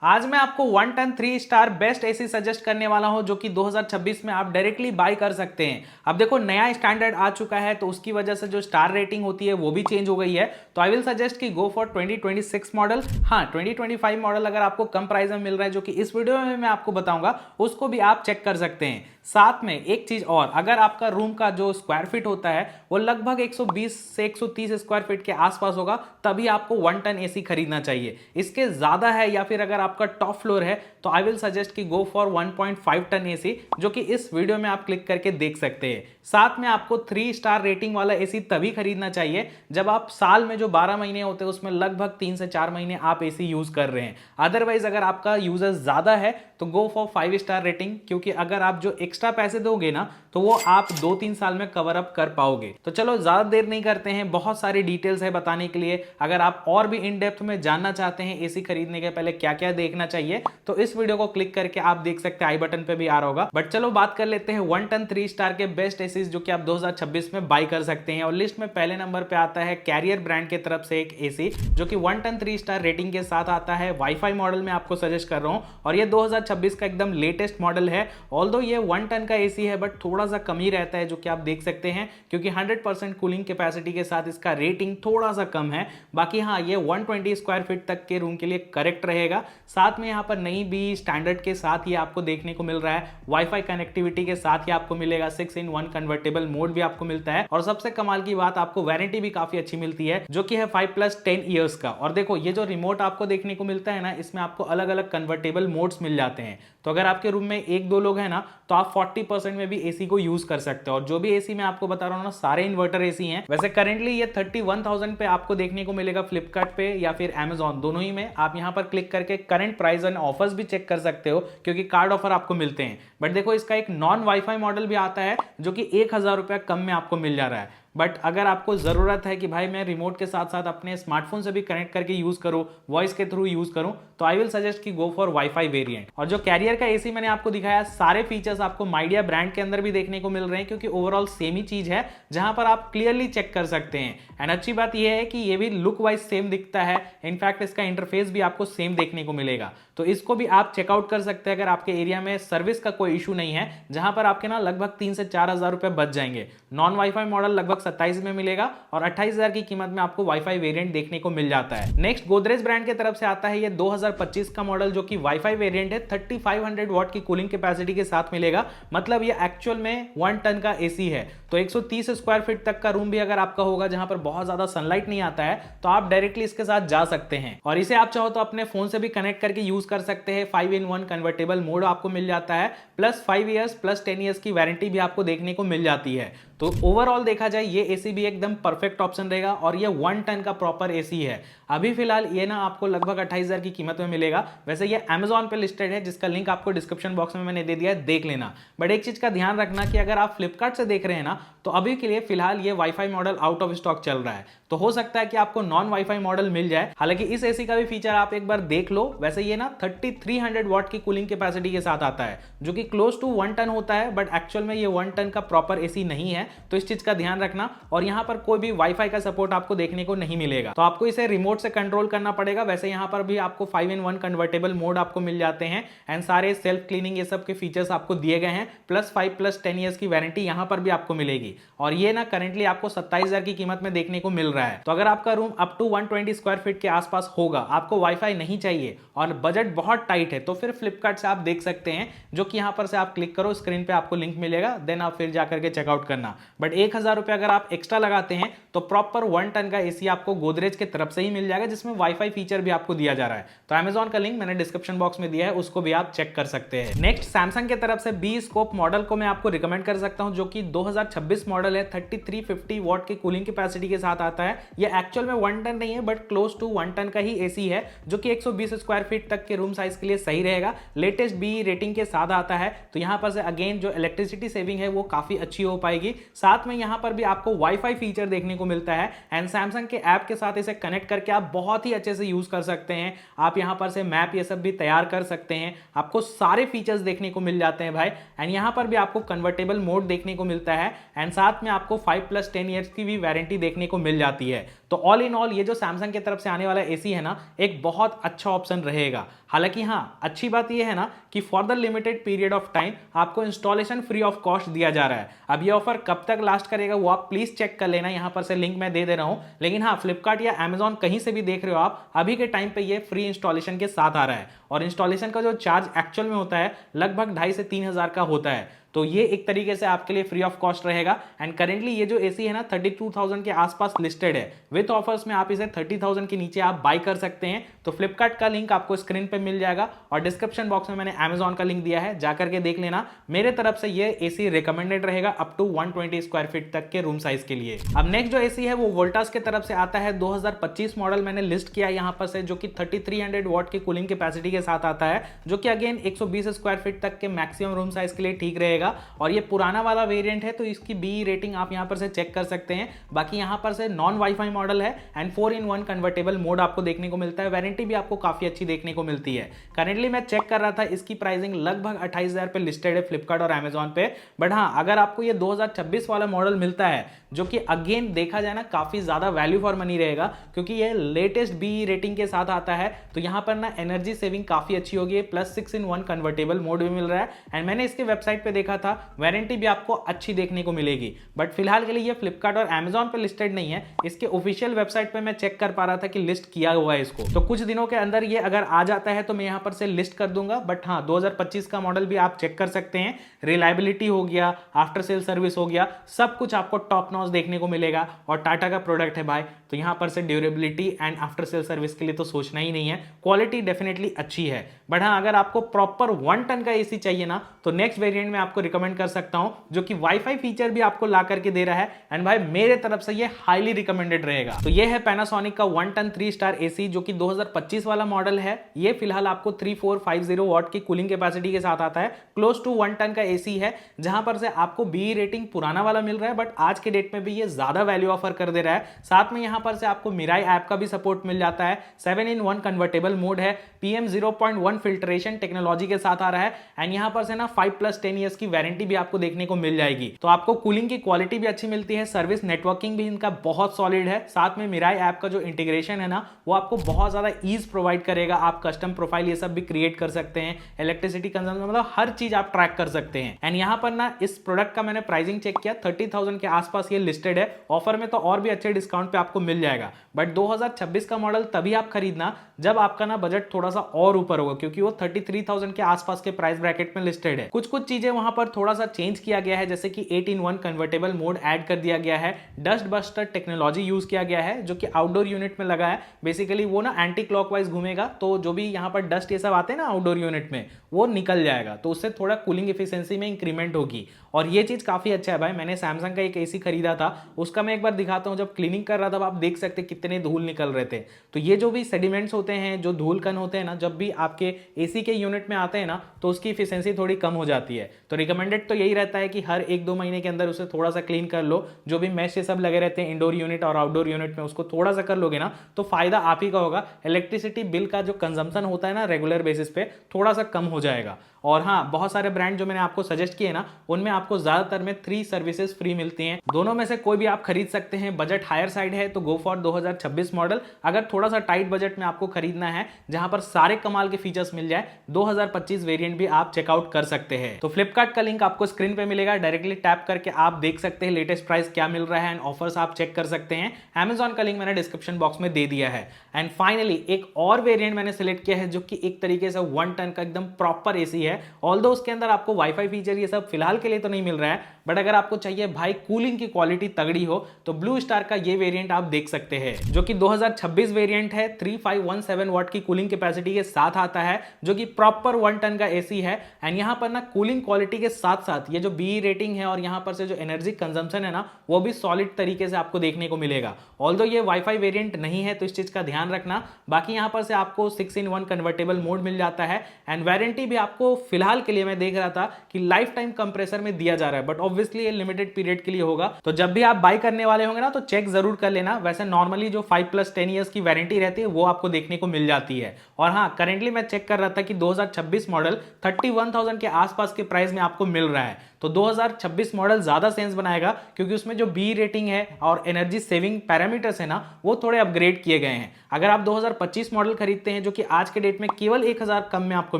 आज मैं आपको 1 ton 3 star best AC suggest करने वाला हूं जो कि 2026 में आप डायरेक्टली बाय कर सकते हैं। अब देखो नया स्टैंडर्ड आ चुका है तो उसकी वजह से जो स्टार रेटिंग होती है वो भी चेंज हो गई है। तो आई विल सजेस्ट कि गो फॉर 2026 मॉडल। हाँ, 2025 मॉडल अगर आपको कम प्राइस में मिल रहा है जो कि इस वीडियो में मैं आपको बताऊंगा, उसको भी आप चेक कर सकते हैं। साथ में एक चीज और, अगर आपका रूम का जो स्क्वायर फीट होता है वो लगभग 120 से 130 स्क्वायर फीट के आसपास होगा, तभी आपको 1 टन एसी खरीदना चाहिए। इसके ज्यादा है या फिर अगर आपका टॉप फ्लोर है तो आई विल सजेस्ट कि गो फॉर 1.5 टन एसी, जो कि इस वीडियो में आप क्लिक करके देख सकते हैं। साथ में आपको 3 स्टार रेटिंग वाला एसी तभी खरीदना चाहिए जब आप साल में जो 12 महीने होते हैं उसमें लगभग 3 से 4 महीने आप एसी यूज कर रहे हैं। अदरवाइज अगर आपका यूजर ज्यादा है तो गो फॉर 5 स्टार रेटिंग, क्योंकि अगर आप जो एक्स्ट्रा पैसे दोगे ना तो वो आप 2-3 साल में कवर अप कर पाओगे। तो चलो ज्यादा देर नहीं करते हैं, बहुत सारी डिटेल्स है बताने के लिए। अगर आप और भी इन डेप्थ में जानना चाहते हैं एसी खरीदने के पहले क्या क्या देखना चाहिए तो इस वीडियो को क्लिक करके आप देख सकते हैं, आई बटन पे भी आ रहा होगा। बट चलो बात कर लेते हैं 1 टन 3 स्टार के बेस्ट एसी जो कि आप 2026 में बाय कर सकते हैं। और लिस्ट में पहले नंबर पे आता है कैरियर ब्रांड की तरफ से एक एसी जो कि 1 टन 3 स्टार रेटिंग के साथ आता है। वाईफाई मॉडल में आपको सजेस्ट कर रहा हूं और ये 2026 का एकदम लेटेस्ट मॉडल है। ऑल्दो ये 1 टन का एसी है बट थोड़ा सा कम ही रहता है, जो कि आप देख सकते हैं, क्योंकि 100% कूलिंग कैपेसिटी के साथ इसका रेटिंग थोड़ा सा कम है। बाकी हाँ, ये 120 स्क्वायर फीट तक के रूम के लिए करेक्ट रहेगा। साथ में यहाँ पर नई भी स्टैंडर्ड के साथ ये आपको देखने को मिल रहा है। वाईफाई कनेक्टिविटी के साथ ही आपको मिलेगा 6-in-1 कन्वर्टेबल मोड भी आपको मिलता है। और सबसे कमाल की बात, आपको वारंटी भी काफी अच्छी मिलती है जो कि है 5+10 ईयर्स का। और देखो ये जो रिमोट आपको देखने को मिलता है ना, इसमें आपको अलग अलग कन्वर्टेबल मोड्स मिल जाते हैं। तो अगर आपके रूम में 1-2 लोग हैं ना तो आप 40% में भी एसी को यूज कर सकते हो। और जो भी एसी मैं आपको बता रहा हूँ ना, सारे इन्वर्टर एसी हैं। वैसे करेंटली ये 31,000 पे आपको देखने को मिलेगा फ्लिपकार्ट पे या फिर Amazon, दोनों ही में। आप यहाँ पर क्लिक करके करंट प्राइस एंड ऑफर्स भी चेक कर सकते हो, क्योंकि कार्ड ऑफर आपको मिलते हैं। बट देखो इसका एक नॉन वाईफाई मॉडल भी आता है जो कि 1,000 रुपया कम में आपको मिल जा रहा है। बट अगर आपको जरूरत है कि भाई मैं रिमोट के साथ साथ अपने स्मार्टफोन से भी कनेक्ट करके यूज करूं, वॉइस के थ्रू यूज करूं, तो आई विल सजेस्ट कि गो फॉर वाईफाई वेरिएंट। और जो कैरियर का एसी मैंने आपको दिखाया, सारे फीचर्स आपको माइडिया ब्रांड के अंदर भी देखने को मिल रहे हैं, क्योंकि ओवरऑल सेम ही चीज है जहां पर आप क्लियरली चेक कर सकते हैं। एंड अच्छी बात यह है कि ये भी लुक वाइज सेम दिखता है। इनफैक्ट इसका इंटरफेस भी आपको सेम देखने को मिलेगा, तो इसको भी आप चेकआउट कर सकते हैं अगर आपके एरिया में सर्विस का कोई इशू नहीं है, जहां पर आपके ना लगभग 3 से 4 हजार रुपए बच जाएंगे। नॉन वाईफाई मॉडल लगभग 27 में मिलेगा और 28,000 की कीमत में आपको वाईफाई वेरिएंट देखने को मिल जाता है। नेक्स्ट गोदरेज ब्रांड की तरफ से आता है ये 2025 का मॉडल जो कि वाईफाई वेरिएंट है। 3500 वॉट की कूलिंग कैपेसिटी के साथ मिलेगा। मतलब ये एक्चुअल में 1 टन का एसी है। तो 130 स्क्वायर फीट तक का रूम भी अगर आपका होगा जहां पर बहुत ज्यादा सनलाइट नहीं आता है तो आप डायरेक्टली इसके साथ जा सकते हैं। और इसे आप चाहो तो अपने फोन से भी कनेक्ट करके यूज कर सकते हैं। 5-in-1 कन्वर्टेबल मोड आपको मिल जाता है, प्लस 5 ईयर्स प्लस 10 ईयर्स की वारंटी भी आपको देखने को मिल जाती है। तो ओवरऑल देखा जाए ये एसी भी एकदम परफेक्ट ऑप्शन रहेगा। और ये 1 टन का प्रॉपर एसी है। अभी फिलहाल ये ना आपको लगभग 28,000 की कीमत में मिलेगा। वैसे ये Amazon पे लिस्टेड है, जिसका लिंक आपको डिस्क्रिप्शन बॉक्स में मैंने दे दिया है, देख लेना। बट एक चीज का ध्यान रखना कि अगर आप फ्लिपकार्ट से देख रहे हैं ना तो अभी के लिए फिलहाल ये wifi model out of stock चल रहा है, तो हो सकता है कि आपको नॉन वाईफाई मॉडल मिल जाए। हालांकि इस एसी का भी फीचर आप एक बार देख लो। वैसे ये ना 3300 वॉट की कूलिंग कैपेसिटी के साथ आता है, जो कि क्लोज टू 1 टन होता है। बट एक्चुअल में ये 1 टन का प्रॉपर एसी नहीं है, तो इस चीज का ध्यान रखना। और यहाँ पर कोई भी वाईफाई का सपोर्ट आपको देखने को नहीं मिलेगा, तो आपको इसे रिमोट से कंट्रोल करना पड़ेगा। वैसे यहाँ पर भी आपको 5-in-1 कन्वर्टेबल मोड आपको मिल जाते हैं एंड सारे सेल्फ क्लीनिंग ये सब के फीचर्स आपको दिए गए हैं। प्लस 5+10 ईयर्स की वारंटी यहाँ पर भी आपको मिलेगी। और ये ना करेंटली आपको 27,000 की कीमत में देखने को मिल रहा है। तो अगर आपका room up to 120 square feet के आसपास होगा, आपको वाईफाई नहीं चाहिए और बजट बहुत टाइट है, तो फिर फ्लिपकार्ट से आप देख सकते हैं, जो कि यहाँ पर से आप क्लिक करो, स्क्रीन पे आपको लिंक मिलेगा, देन आप फिर जाकर के चेकआउट करना। बट 1,000 रुपए अगर आप एक्स्ट्रा लगाते हैं तो प्रॉपर 1 टन का एसी आपको गोदरेज की तरफ से ही मिल जाएगा, जिसमें वाईफाई फीचर भी आपको दिया जा रहा है। तो Amazon का लिंक मैंने डिस्क्रिप्शन बॉक्स में दिया है, उसको भी आप चेक कर सकते हैं। नेक्स्ट सैमसंग की तरफ से बी स्कोप मॉडल को मैं आपको रिकमेंड कर सकता हूं, जो कि 2026 मॉडल है। 3350 वॉट की कूलिंग कैपेसिटी के साथ आता है। ये एक्चुअल में 1 टन नहीं है बट क्लोज टू 1 टन का ही एसी है, जो कि 120 स्क्वायर फीट तक के रूम साइज के लिए सही रहेगा। लेटेस्ट बी रेटिंग के साथ आता है, तो यहां पर से अगेन जो इलेक्ट्रिसिटी सेविंग है वो काफी अच्छी हो पाएगी। साथ में यहां पर भी आपको वाईफाई फीचर देखने को मिलता है एंड सैमसंग के ऐप के साथ इसे कनेक्ट करके आप बहुत ही अच्छे से यूज कर सकते हैं। आप यहां पर से मैप ये सब भी तैयार कर सकते हैं। आपको सारे फीचर्स देखने को मिल जाते हैं भाई। एंड यहां पर भी आपको कन्वर्टेबल मोड देखने को मिलता है एंड साथ में आपको 5+10 ईयर्स की भी वारंटी देखने को मिल जाती है। तो ऑल इन ऑल ये जो सैमसंग की तरफ से आने वाला एसी है ना, एक बहुत अच्छा ऑप्शन रहेगा। हालांकि हाँ, अच्छी बात यह है ना कि for the limited period of time आपको इंस्टॉलेशन फ्री ऑफ कॉस्ट दिया जा रहा है। अब ये ऑफर कब तक लास्ट करेगा वो आप प्लीज चेक कर लेना, यहां पर से लिंक मैं दे रहा हूं। लेकिन हाँ, फ्लिपकार्ट या अमेजॉन कहीं से भी देख रहे हो आप, अभी के टाइम पे ये फ्री इंस्टॉलेशन के साथ आ रहा है। और इंस्टॉलेशन का जो चार्ज एक्चुअल में होता है लगभग 2,500 से 3,000 का होता है। तो ये एक तरीके से आपके लिए फ्री ऑफ कॉस्ट रहेगा। एंड करेंटली ये जो एसी है ना 32,000 के आसपास लिस्टेड है। विद ऑफर्स में आप इसे 30,000 के नीचे आप बाय कर सकते हैं। तो फ्लिपकार्ट का लिंक आपको स्क्रीन पे मिल जाएगा और डिस्क्रिप्शन बॉक्स में मैंने अमेजॉन का लिंक दिया है, जाकर के देख लेना। मेरे तरफ से ये एसी रिकमेंडेड रहेगा अप टू 120 स्क्वायर फीट तक के रूम साइज के लिए। अब नेक्स्ट जो एसी है वो वोल्टास की तरफ से आता है। 2025 मॉडल मैंने लिस्ट किया यहाँ पर से, जो कि 3300 वॉट की कूलिंग कैपेसिटी के साथ आता है, जो कि अगेन 120 स्क्वायर फीट तक के मैक्सिमम रूम साइज के लिए ठीक रहेगा। और ये पुराना वाला वेरिएंट है तो इसकी बी रेटिंग आप यहां पर से चेक कर सकते हैं। बाकी यहां पर से नॉन वाईफाई मॉडल है एंड 4-in-1 कन्वर्टेबल मोड आपको देखने को मिलता है। वारंटी भी आपको काफी अच्छी देखने को मिलती है। करेंटली मैं चेक कर रहा था, इसकी प्राइसिंग लगभग 28,000 पे लिस्टेड है फ्लिपकार्ट और अमेजॉन पे। बट हाँ, अगर आपको ये 2026 वाला मॉडल मिलता है, जो कि अगेन देखा जाए ना काफी ज्यादा वैल्यू फॉर मनी रहेगा, क्योंकि ये लेटेस्ट बी रेटिंग के साथ आता है, तो यहां पर ना एनर्जी सेविंग काफी अच्छी होगी, प्लस 6-in-1 कन्वर्टेबल मोड भी मिल रहा है। एंड मैंने इसके वेबसाइट पे देखा था, वारंटी भी आपको अच्छी देखने को मिलेगी। बट फिलहाल के लिए ये फ्लिपकार्ट और अमेजॉन पे लिस्टेड नहीं है। इसके ऑफिशियल वेबसाइट पे मैं चेक कर पा रहा था कि लिस्ट किया हुआ है इसको, तो कुछ दिनों के अंदर ये अगर आ जाता है तो मैं यहां पर से लिस्ट कर दूंगा। बट हाँ, 2025 का मॉडल भी आप चेक कर सकते हैं। रिलायबिलिटी हो गया, आफ्टर सेल सर्विस हो गया, सब कुछ आपको टॉप नॉच देखने को मिलेगा। और टाटा का प्रोडक्ट है भाई, तो यहां पर से durability and after sale service के लिए तो सोचना ही नहीं है। क्वालिटी डेफिनेटली अच्छी है। बट हाँ, अगर आपको प्रॉपर 1 टन का एसी चाहिए ना, तो नेक्स्ट वेरिएंट में आपको रिकमेंड कर सकता हूं, जो कि वाईफाई फीचर भी आपको ला करके दे रहा है। एंड भाई मेरे तरफ से ये हाईली रिकमेंडेड रहेगा। तो ये है पैनासोनिक का 1 टन 3 स्टार एसी, जो कि 2025 वाला मॉडल है। ये फिलहाल आपको 3450 वॉट की कूलिंग कैपेसिटी के साथ आता है। क्लोज टू 1 टन का एसी है, जहां पर से आपको बी रेटिंग पुराना वाला मिल रहा है, बट आज के डेट में भी ये ज्यादा वैल्यू ऑफर कर दे रहा है। साथ में यहां पर से आपको मिराई ऐप का भी सपोर्ट मिल जाता है। 7-in-1 कन्वर्टेबल मोड है, PM 0.1 फिल्ट्रेशन टेक्नोलॉजी के साथ आ रहा है। एंड यहां पर से ना 5+10 ईयर्स की वारंटी भी आपको देखने को मिल जाएगी। तो आपको कूलिंग की क्वालिटी भी अच्छी मिलती है, सर्विस नेटवर्किंग भी इनका बहुत सॉलिड है। साथ में मिराई ऐप का जो इंटीग्रेशन है ना, वो आपको बहुत ज्यादा ईज प्रोवाइड करेगा। आप कस्टम प्रोफाइल ये सब भी क्रिएट कर सकते हैं, इलेक्ट्रिसिटी कंजम्पशन, मतलब हर चीज आप ट्रैक कर सकते हैं। एंड यहां पर ना इस प्रोडक्ट का मैंने प्राइसिंग चेक किया, 30,000 के आसपास ये लिस्टेड है। ऑफर में तो और भी अच्छे डिस्काउंट पे आपको मिल जाएगा। बट 2026 का मॉडल तभी आप खरीदना जब आपका ना बजट थोड़ा सा और ऊपर होगा, क्योंकि वो 33,000 के आसपास के प्राइस ब्रैकेट में लिस्टेड है। कुछ चीजें वहां पर थोड़ा सा चेंज किया गया है, जैसे कि 8-in-1 कन्वर्टेबल मोड ऐड कर दिया गया है। डस्ट बस्टर टेक्नोलॉजी यूज किया गया है, जो कि आउटडोर यूनिट में लगा है। बेसिकली वो ना एंटी क्लॉकवाइज घूमेगा, तो जो भी यहाँ पर डस्ट ये सब आते हैं ना आउटडोर यूनिट में, वो निकल जाएगा। तो उससे थोड़ा कूलिंग एफिशिएंसी में इंक्रीमेंट होगी। और ये चीज काफी अच्छा है भाई। मैंने सैमसंग का एक एसी खरीदा था, उसका मैं एक बार दिखाता हूँ। जब क्लीनिंग कर रहा था, आप देख सकते कितने धूल निकल रहे थे। तो ये जो भी सेडिमेंट्स होते हैं, जो धूल कण होते हैं ना, जब भी आपके एसी के यूनिट में आते हैं ना, तो उसकी एफिशिएंसी थोड़ी कम हो जाती है। तो रिकमेंडेड तो यही रहता है कि हर 1-2 महीने के अंदर उसे थोड़ा सा क्लीन कर लो। जो भी मैश ये सब लगे रहते हैं इंडोर यूनिट और आउटडोर यूनिट में, उसको थोड़ा सा कर लोगे ना, तो फायदा आप ही का होगा। इलेक्ट्रिसिटी बिल का जो कंजम्पशन होता है ना रेगुलर बेसिस पे, थोड़ा सा कम हो जाएगा। और हाँ, बहुत सारे ब्रांड जो मैंने आपको सजेस्ट किए ना, उनमें आपको ज्यादातर में 3 सर्विसेज फ्री मिलती हैं। दोनों में से कोई भी आप खरीद सकते हैं। बजट हायर साइड है तो गो फॉर 2026 मॉडल। अगर थोड़ा सा टाइट बजट में आपको खरीदना है, जहां पर सारे कमाल के फीचर्स मिल जाए, 2025 वेरिएंट भी आप चेकआउट कर सकते हैं। तो फ्लिपकार्ट का लिंक आपको स्क्रीन पे मिलेगा, डायरेक्टली टैप करके आप देख सकते हैं लेटेस्ट प्राइस क्या मिल रहा है एंड ऑफर्स आप चेक कर सकते हैं। अमेजॉन का लिंक मैंने डिस्क्रिप्शन बॉक्स में दे दिया है। एंड फाइनली एक और वेरिएंट मैंने सिलेक्ट किया है, जो कि एक तरीके से 1 टन का एकदम प्रॉपर एसी है। ऑल्दो उसके अंदर आपको वाईफाई फीचर ये सब फिलहाल के लिए तो नहीं मिल रहा है, बट अगर आपको चाहिए भाई कूलिंग की क्वालिटी तगड़ी हो, तो ब्लू स्टार का ये वेरिएंट आप देख सकते हैं, जो कि 2026 वेरिएंट है। 3517 वॉट की कूलिंग कैपेसिटी के साथ आता है, जो कि प्रॉपर 1 टन का एसी है। एंड यहां पर ना कूलिंग क्वालिटी के साथ साथ ये जो बी रेटिंग है और यहां पर से जो एनर्जी कंजम्पशन है ना, वो भी सॉलिड तरीके से आपको देखने को मिलेगा। ऑल्दो ये वाईफाई वेरिएंट नहीं है, तो इस चीज का ध्यान रखना। बाकी यहां पर से आपको 6-in-1 कन्वर्टेबल मोड मिल जाता है। एंड वारंटी भी आपको फिलहाल के लिए मैं देख रहा था कि लाइफ टाइम कंप्रेसर में दिया जा रहा है, बट ऑब्वियसली ये लिमिटेड पीरियड के लिए होगा। तो जब भी आप बाय करने वाले होंगे ना, तो चेक जरूर कर लेना। वैसे नॉर्मली जो 5+10 ईयर्स की वारंटी रहती है, वो आपको देखने को मिल जाती है। और हाँ, करेंटली मैं चेक कर रहा था कि 2026 मॉडल 31,000 के आसपास के प्राइस में आपको मिल रहा है। तो 2026 मॉडल ज्यादा सेंस बनाएगा क्योंकि उसमें जो बी रेटिंग है और एनर्जी सेविंग पैरामीटर्स है ना, वो थोड़े अपग्रेड किए गए हैं। अगर आप 2025 मॉडल खरीदते हैं जो कि आज के डेट में केवल 1000 कम में आपको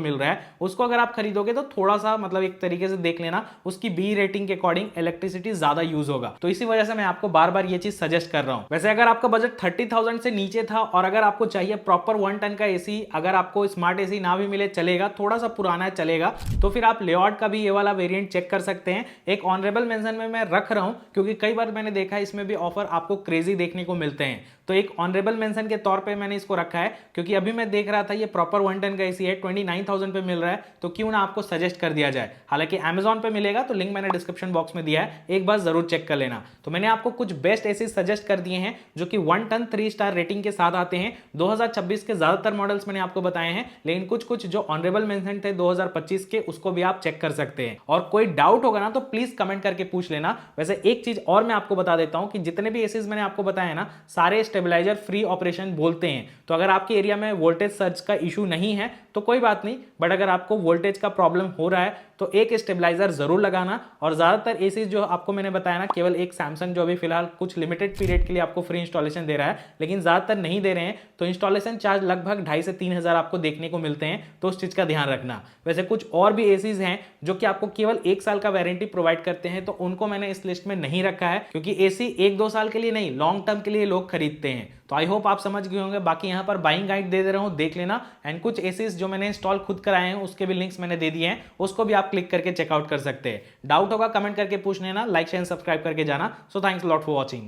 मिल रहा है, उसको अगर आप खरीदोगे तो थोड़ा सा मतलब एक तरीके से देख लेना, उसकी बी रेटिंग के अकॉर्डिंग इलेक्ट्रिसिटी ज्यादा यूज होगा। तो इसी वजह से मैं आपको बार बार ये चीज सजेस्ट कर रहा हूं। वैसे अगर आपका बजट 30,000 से नीचे था और अगर आपको चाहिए प्रॉपर 1 टन का एसी, अगर आपको स्मार्ट एसी ना भी मिले चलेगा, थोड़ा सा पुराना है चलेगा, तो फिर आप लेऑट का भी ये वाला वेरिएंट चेक कर सकते हैं। एक ऑनरेबल मेंशन में मैं रख रहा हूं क्योंकि कई बार मैंने देखा है इसमें भी ऑफर आपको क्रेजी देखने को मिलते हैं, तो एक ऑनरेबल मेंशन के तौर पे मैंने इसको रखा है क्योंकि अभी मैं देख रहा था ये प्रॉपर 1 टन का एसी है, 29,000 पे मिल रहा है, तो क्यों ना आपको सजेस्ट कर दिया जाए। हालांकि Amazon पे मिलेगा, तो लिंक मैंने डिस्क्रिप्शन बॉक्स में दिया है, एक बार जरूर चेक कर लेना। तो मैंने आपको कुछ बेस्ट एसी सजेस्ट कर दिए हैं जो कि 1 टन 3 स्टार रेटिंग के साथ आते हैं। 2026 के ज्यादातर मॉडल्स मैंने आपको बताए हैं, लेकिन कुछ कुछ जो ऑनरेबल मेंशन थे 2025 के, उसको भी आप चेक कर सकते हैं। और कोई डाउट होगा ना तो प्लीज कमेंट करके पूछ लेना। वैसे एक चीज और मैं आपको बता देता हूं कि जितने भी एसीज मैंने आपको बताए ना, सारे स्टेबलाइजर फ्री ऑपरेशन बोलते हैं। तो अगर आपके एरिया में वोल्टेज सर्ज का इशू नहीं है तो कोई बात नहीं, बट अगर आपको वोल्टेज का प्रॉब्लम हो रहा है तो एक स्टेबलाइजर जरूर लगाना। और ज्यादातर एसी जो आपको मैंने बताया ना, केवल एक सैमसंग जो अभी फिलहाल कुछ लिमिटेड पीरियड के लिए आपको फ्री इंस्टॉलेशन दे रहा है, लेकिन ज्यादातर नहीं दे रहे हैं, तो इंस्टॉलेशन चार्ज लगभग 2,500 से 3,000 आपको देखने को मिलते हैं, तो उस चीज का ध्यान रखना। वैसे कुछ और भी एसीज हैं जो कि आपको केवल 1 साल का वारंटी प्रोवाइड करते हैं, तो उनको मैंने इस लिस्ट में नहीं रखा है क्योंकि एसी 1-2 साल के लिए नहीं, लॉन्ग टर्म के लिए लोग खरीदते हैं। तो आई होप आप समझ गए होंगे। बाकी यहाँ पर बाइंग गाइड दे रहा हूँ, देख लेना। एंड कुछ एसीज जो मैंने इंस्टॉल खुद कराए हैं उसके भी लिंक्स मैंने दे दिए हैं, उसको भी आप क्लिक करके चेकआउट कर सकते हैं। डाउट होगा कमेंट करके पूछ लेना, लाइक शेयर सब्सक्राइब करके जाना। So thanks lot for watching.